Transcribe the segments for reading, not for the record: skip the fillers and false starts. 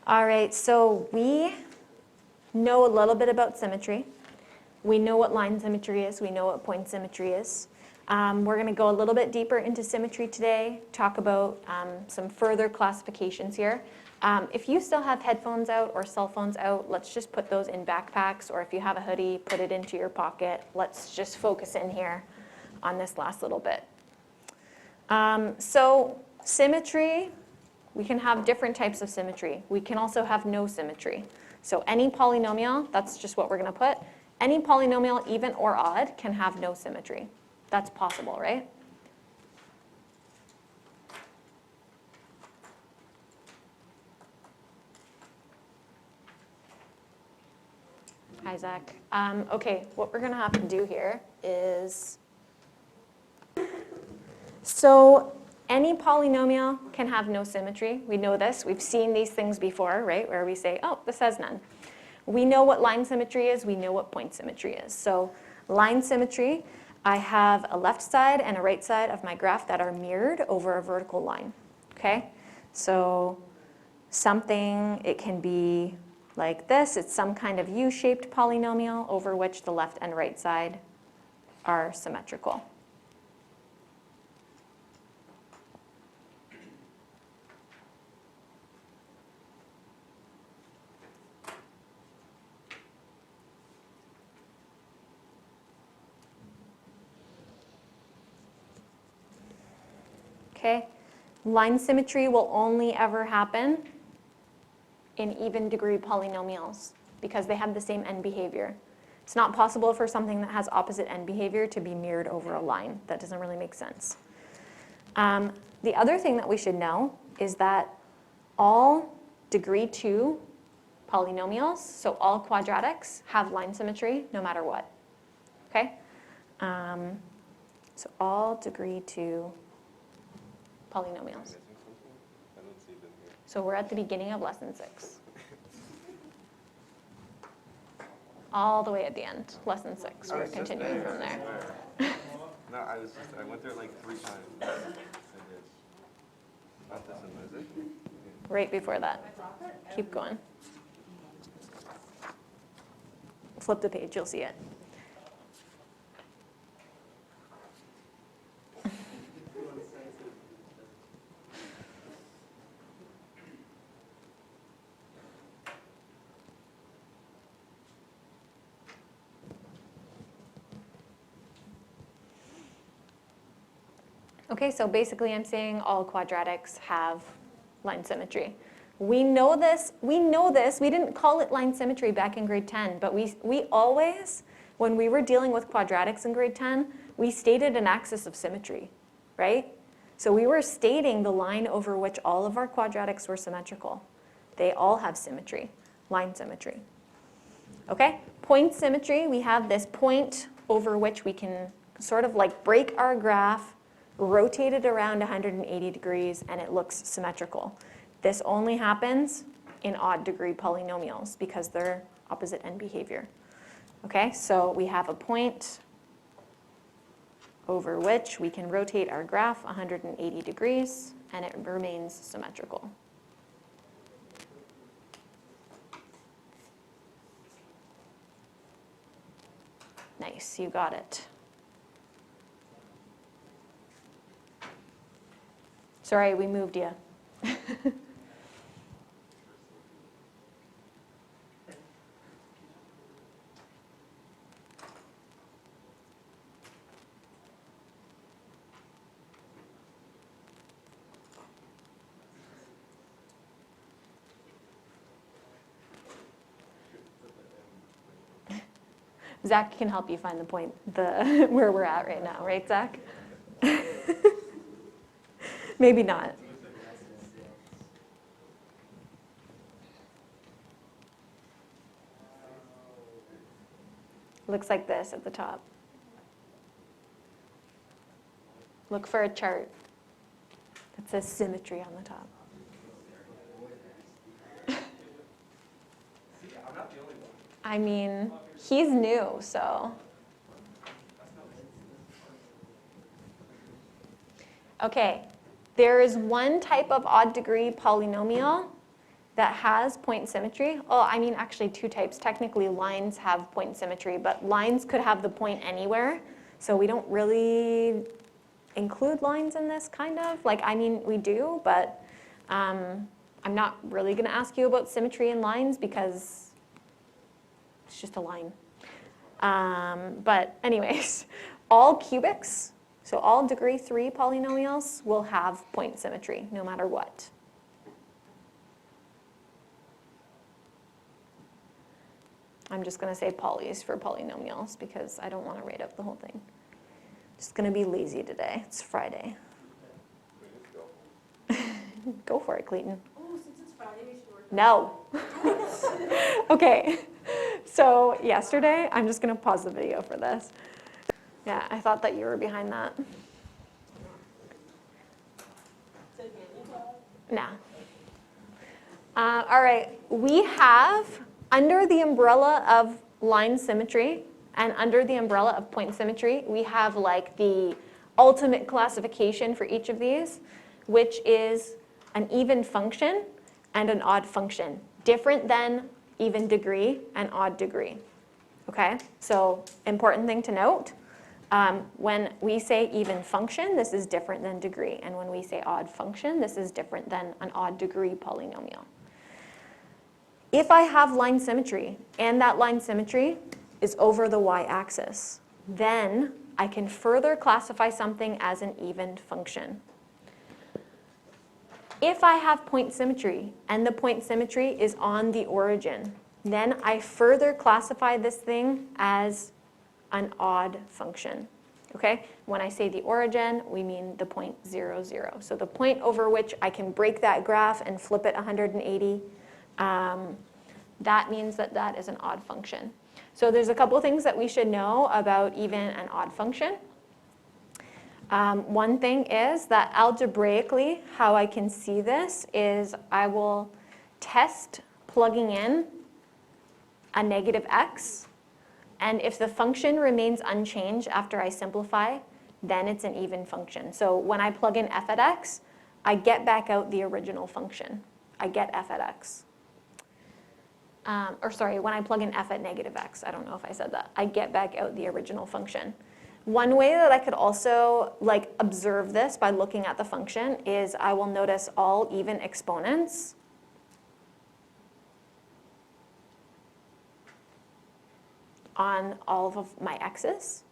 All right, so we know a little bit about symmetry. We know what line symmetry is. We know what point symmetry is. We're going to go a little bit deeper into symmetry today, talk about some further classifications here. If you still have headphones out or cell phones out, let's just put those in backpacks, or if you have a hoodie, put it into your pocket. Let's just focus in here on this last little bit. So symmetry, we can have different types of symmetry. We can also have no symmetry. So any polynomial, that's just what we're going to put. Any polynomial, even or odd, can have no symmetry. That's possible, right? Hi, Zach. Okay, what we're going to have to do here is, so any polynomial can have no symmetry. We know this. We've seen these things before, right, where we say, oh, this has none. We know what line symmetry is. We know what point symmetry is. So line symmetry, I have a left side and a right side of my graph that are mirrored over a vertical line, okay? So something, it can be like this. It's some kind of U-shaped polynomial over which the left and right side are symmetrical. Okay, line symmetry will only ever happen in even degree polynomials because they have the same end behavior. It's not possible for something that has opposite end behavior to be mirrored over a line. That doesn't really make sense. The other thing that we should know is that all degree 2 polynomials, so all quadratics, have line symmetry no matter what. Okay? So all degree 2 polynomials. So we're at the beginning of lesson 6. All the way at the end, lesson 6. We're continuing from there. No, I went there like 3 times. Not this one, is it? Right before that. Keep going. Flip the page, you'll see it. Okay, so basically I'm saying all quadratics have line symmetry. We know this, we didn't call it line symmetry back in grade 10, but we always, when we were dealing with quadratics in grade 10, we stated an axis of symmetry, right? So we were stating the line over which all of our quadratics were symmetrical. They all have symmetry, line symmetry. Okay, point symmetry, we have this point over which we can sort of like break our graph, rotate it around 180 degrees, and it looks symmetrical. This only happens in odd degree polynomials because they're opposite end behavior. Okay, so we have a point over which we can rotate our graph 180 degrees, and it remains symmetrical. Nice, you got it. Sorry, we moved you. Zach can help you find the point, where we're at right now, right, Zach? Maybe not. Looks like this at the top. Look for a chart that says symmetry on the top. I mean, he's new, so. Okay, there is one type of odd degree polynomial that has point symmetry, oh, I mean actually two types. Technically lines have point symmetry, but lines could have the point anywhere. So we don't really include lines in this, kind of. Like, I mean, we do, but I'm not really going to ask you about symmetry in lines because it's just a line. But anyways, all cubics, so all degree 3 polynomials will have point symmetry no matter what. I'm just going to say polys for polynomials because I don't want to write out the whole thing. Just going to be lazy today. It's Friday. Go for it, Clayton. Oh, since it's Friday, we should work. No. Okay. So yesterday, I'm just going to pause the video for this. Yeah, I thought that you were behind that. Nah. All right. We have, under the umbrella of line symmetry and under the umbrella of point symmetry, we have like the ultimate classification for each of these, which is an even function and an odd function, different than even degree and odd degree. Okay, so important thing to note, when we say even function, this is different than degree, and when we say odd function, this is different than an odd degree polynomial. If I have line symmetry, and that line symmetry is over the y-axis, then I can further classify something as an even function. If I have point symmetry, and the point symmetry is on the origin, then I further classify this thing as an odd function. Okay? When I say the origin, we mean the point 0, 0. So the point over which I can break that graph and flip it 180, that means that that is an odd function. So there's a couple things that we should know about even and odd function. One thing is that algebraically, how I can see this is I will test plugging in a negative x, and if the function remains unchanged after I simplify, then it's an even function. So when I plug in f at x, I get back out the original function. I get f at x. When I plug in f at negative x, I don't know if I said that. I get back out the original function. One way that I could also observe this by looking at the function is I will notice all even exponents on all of my x's.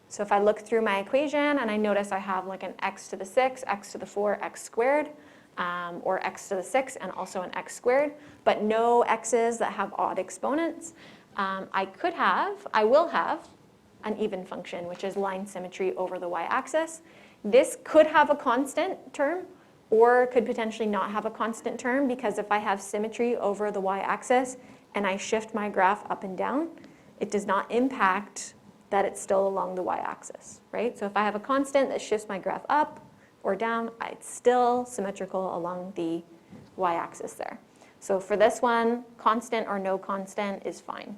So if I look through my equation and I notice I have like an x to the 6, x to the 4, x squared, or x to the 6 and also an x squared, but no x's that have odd exponents, I will have an even function, which is line symmetry over the y-axis. This could have a constant term or could potentially not have a constant term, because if I have symmetry over the y-axis and I shift my graph up and down, it does not impact that it's still along the y-axis, right? So if I have a constant that shifts my graph up or down, it's still symmetrical along the y-axis there. So for this one, constant or no constant is fine.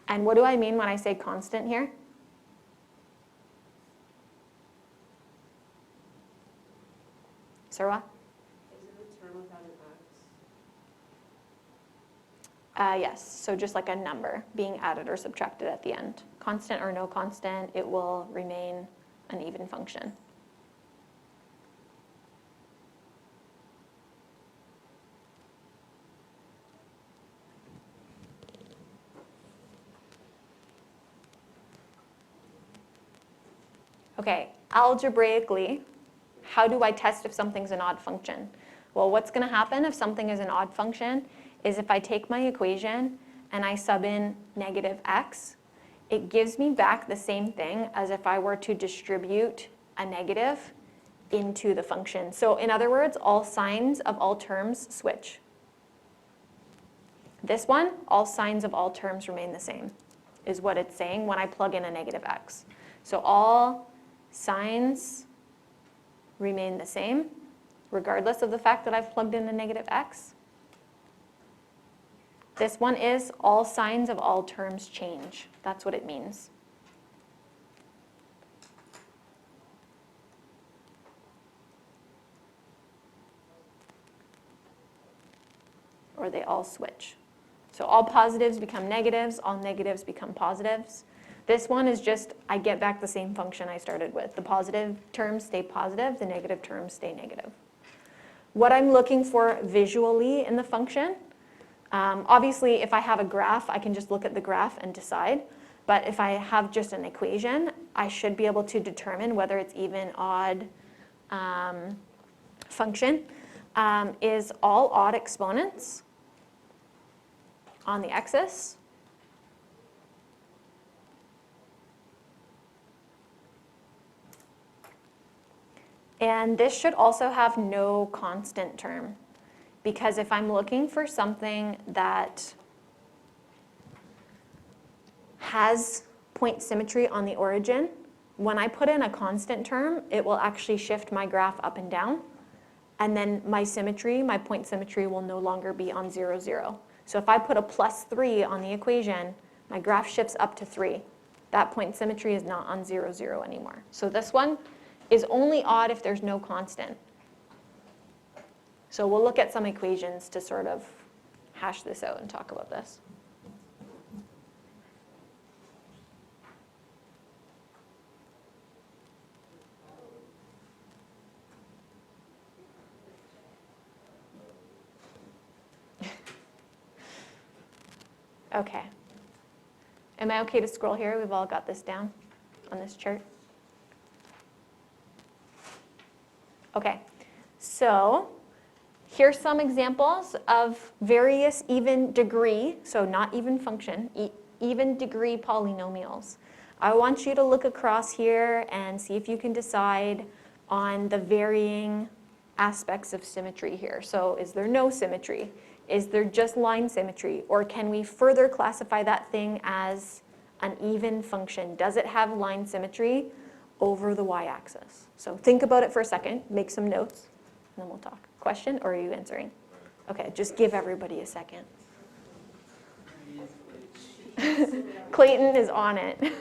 And what do I mean when I say constant here? Sarah? Is it a term without an x? Yes, so just like a number being added or subtracted at the end. Constant or no constant, it will remain an even function. Okay, algebraically, how do I test if something's an odd function? Well, what's going to happen if something is an odd function is if I take my equation and I sub in negative x, it gives me back the same thing as if I were to distribute a negative into the function. So in other words, all signs of all terms switch. This one, all signs of all terms remain the same, is what it's saying when I plug in a negative x. So all signs remain the same, regardless of the fact that I've plugged in a negative x. This one is all signs of all terms change. That's what it means. or they all switch. So all positives become negatives, all negatives become positives. This one is just, I get back the same function I started with. The positive terms stay positive, the negative terms stay negative. What I'm looking for visually in the function, obviously if I have a graph, I can just look at the graph and decide. But if I have just an equation, I should be able to determine whether it's even, odd function. Is all odd exponents on the axis. And this should also have no constant term, because if I'm looking for something that has point symmetry on the origin, when I put in a constant term, it will actually shift my graph up and down, and then my symmetry, my point symmetry, will no longer be on 0, 0. So if I put a +3 on the equation, my graph shifts up to 3. That point symmetry is not on 0, 0 anymore. So this one is only odd if there's no constant. So we'll look at some equations to sort of hash this out and talk about this. Okay. Am I okay to scroll here? We've all got this down on this chart. Okay, so here's some examples of various even degree, so not even function, even degree polynomials. I want you to look across here and see if you can decide on the varying aspects of symmetry here. So is there no symmetry? Is there just line symmetry? Or can we further classify that thing as an even function? Does it have line symmetry over the y-axis? So think about it for a second, make some notes, and then we'll talk. Question, or are you answering? Okay, just give everybody a second. Clayton is on it.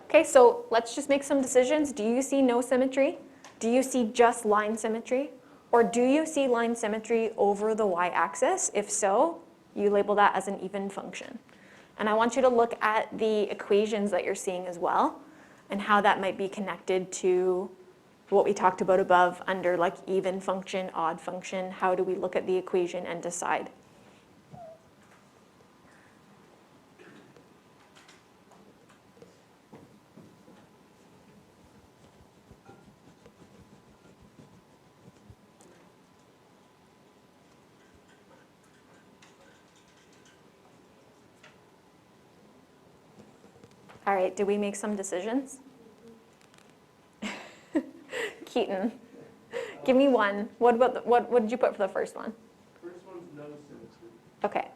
Okay, so let's just make some decisions. Do you see no symmetry? Do you see just line symmetry? Or do you see line symmetry over the y-axis? If so, you label that as an even function. And I want you to look at the equations that you're seeing as well, and how that might be connected to what we talked about above under like even function, odd function. How do we look at the equation and decide? All right, did we make some decisions? Keaton, give me one. What about what did you put for the first one? First one's no symmetry. Okay,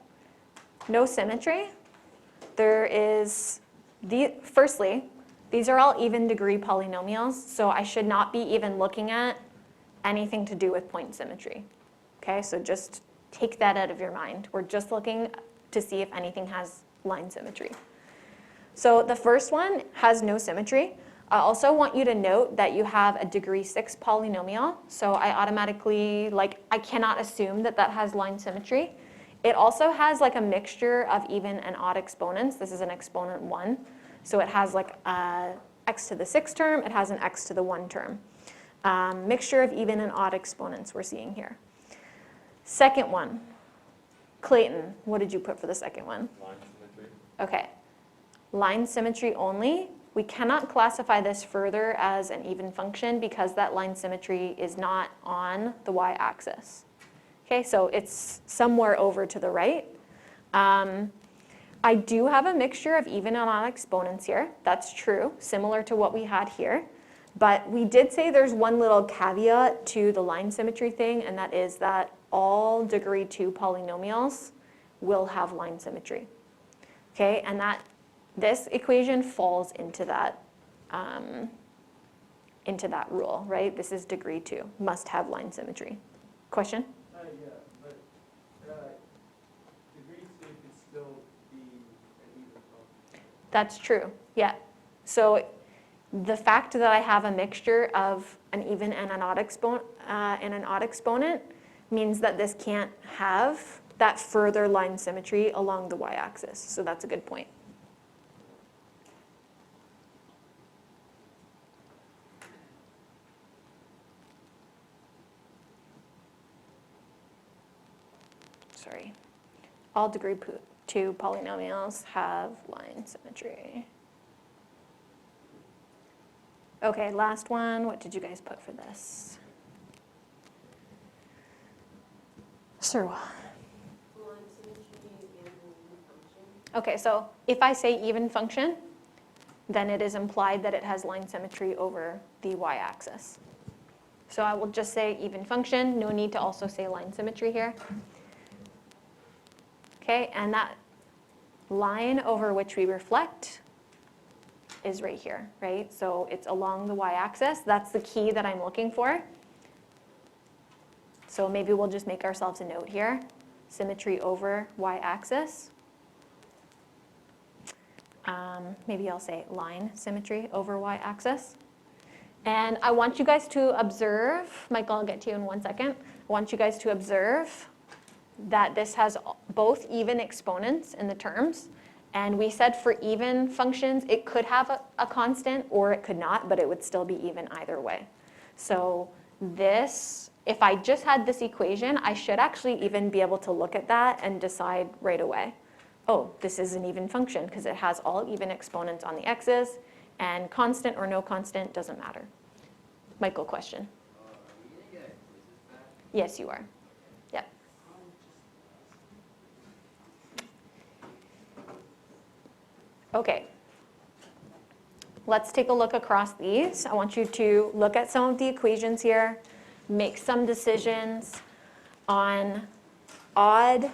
no symmetry. There is firstly, these are all even degree polynomials, so I should not be even looking at anything to do with point symmetry. Okay, so just take that out of your mind. We're just looking to see if anything has line symmetry. So the first one has no symmetry. I also want you to note that you have a degree 6 polynomial. So I automatically, I cannot assume that that has line symmetry. It also has like a mixture of even and odd exponents. This is an exponent 1. So it has like a x to the 6 term. It has an x to the 1 term. Mixture of even and odd exponents we're seeing here. Second one. Clayton, what did you put for the second one? Line symmetry. Okay. Line symmetry only. We cannot classify this further as an even function because that line symmetry is not on the y-axis. Okay, so it's somewhere over to the right. I do have a mixture of even and odd exponents here. That's true, similar to what we had here. But we did say there's one little caveat to the line symmetry thing, and that is that all degree 2 polynomials will have line symmetry. Okay, and this equation falls into that rule, right? This is degree 2, must have line symmetry. Question? Yeah, but degree 2 could still be an even function. That's true, yeah. So the fact that I have a mixture of an even and an odd exponent means that this can't have that further line symmetry along the y-axis. So that's a good point. Sorry. All degree 2 polynomials have line symmetry. Okay, last one. What did you guys put for this? Sirwa. Line symmetry and an even function. Okay, so if I say even function, then it is implied that it has line symmetry over the y-axis. So I will just say even function. No need to also say line symmetry here. Okay, and that line over which we reflect is right here, right? So it's along the y-axis. That's the key that I'm looking for. So maybe we'll just make ourselves a note here. Symmetry over y-axis. Maybe I'll say line symmetry over y-axis. And I want you guys to observe, Michael, I'll get to you in 1 second. I want you guys to observe that this has both even exponents in the terms. And we said for even functions, it could have a constant or it could not, but it would still be even either way. So this, if I just had this equation, I should actually even be able to look at that and decide right away, oh, this is an even function because it has all even exponents on the x's, and constant or no constant doesn't matter. Michael, question? Are we going to get quizzes back? Yes, you are. Yep. Okay. Let's take a look across these. I want you to look at some of the equations here, make some decisions on odd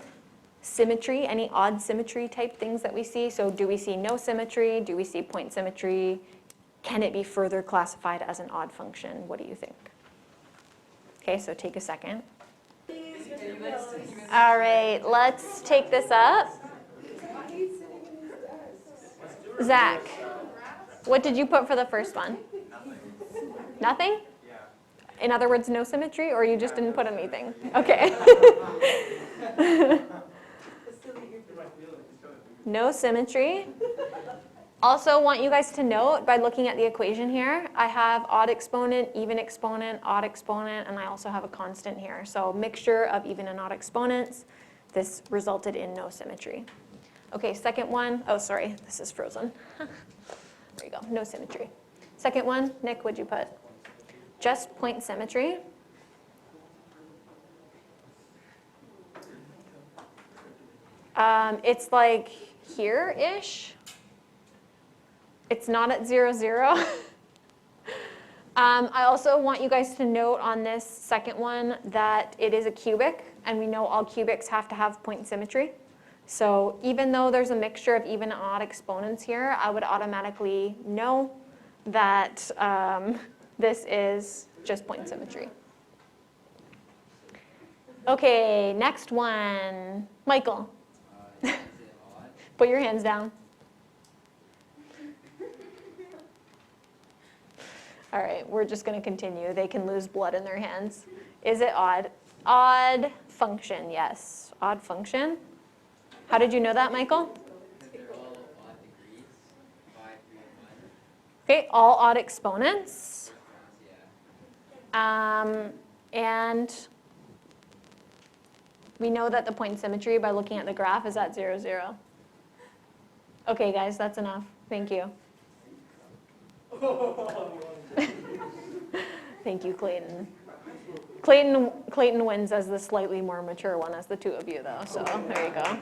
symmetry, any odd symmetry type things that we see. So do we see no symmetry? Do we see point symmetry? Can it be further classified as an odd function? What do you think? Okay, so take a second. All right, let's take this up. Zach, what did you put for the first one? Nothing? In other words, no symmetry, or you just didn't put anything? Okay. No symmetry. Also want you guys to note, by looking at the equation here, I have odd exponent, odd exponent, and I also have a constant here. So mixture of even and odd exponents. This resulted in no symmetry. Okay, second one. Oh, sorry, this is frozen. There you go, no symmetry. Second one, Nick, what'd you put? Just point symmetry. It's like here-ish. It's not at 0, 0. I also want you guys to note on this second one that it is a cubic, and we know all cubics have to have point symmetry. So even though there's a mixture of even and odd exponents here, I would automatically know that this is just point symmetry. Okay, next one. Michael. Is it odd? Put your hands down. All right, we're just going to continue. They can lose blood in their hands. Is it odd? Odd function, yes. Odd function. How did you know that, Michael? Because they're all odd degrees, 5, 3, and 1. Okay, all odd exponents. Yeah. And we know that the point symmetry by looking at the graph is at 0, 0. Okay, guys, that's enough. Thank you. Thank you, Clayton. Clayton wins as the slightly more mature one, as the two of you, though. So there you go.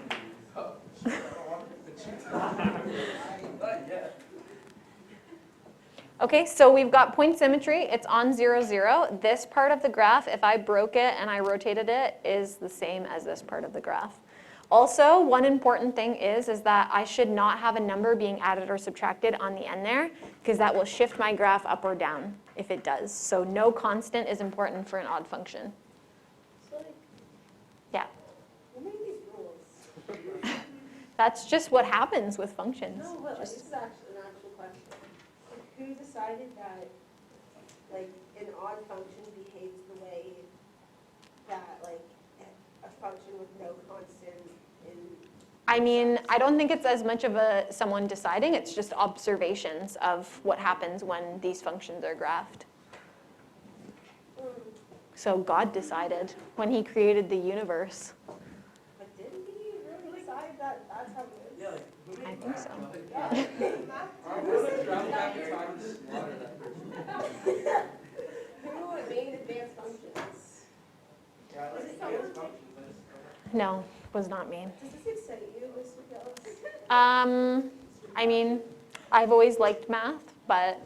Okay, so we've got point symmetry. It's on 0, 0. This part of the graph, if I broke it and I rotated it, is the same as this part of the graph. Also, one important thing is that I should not have a number being added or subtracted on the end there, because that will shift my graph up or down if it does. So no constant is important for an odd function. Yeah. Who made these rules? That's just what happens with functions. No, but Just- this is actually an actual question. Like, who we decided that, like, an odd function behaves the way that, like, a function with no constant in. I mean, I don't think it's as much of someone deciding, it's just observations of what happens when these functions are graphed. So God decided when he created the universe. But didn't he really decide that that's how it is? Yeah, like, who made I think so. Yeah. I'm gonna travel back in time and slaughter that person. Who made advanced functions? Yeah, I like Is it advanced someone? functions, I just don't like. No, was not me. Does this excite you, Mr. Gillis? I mean, I've always liked math, but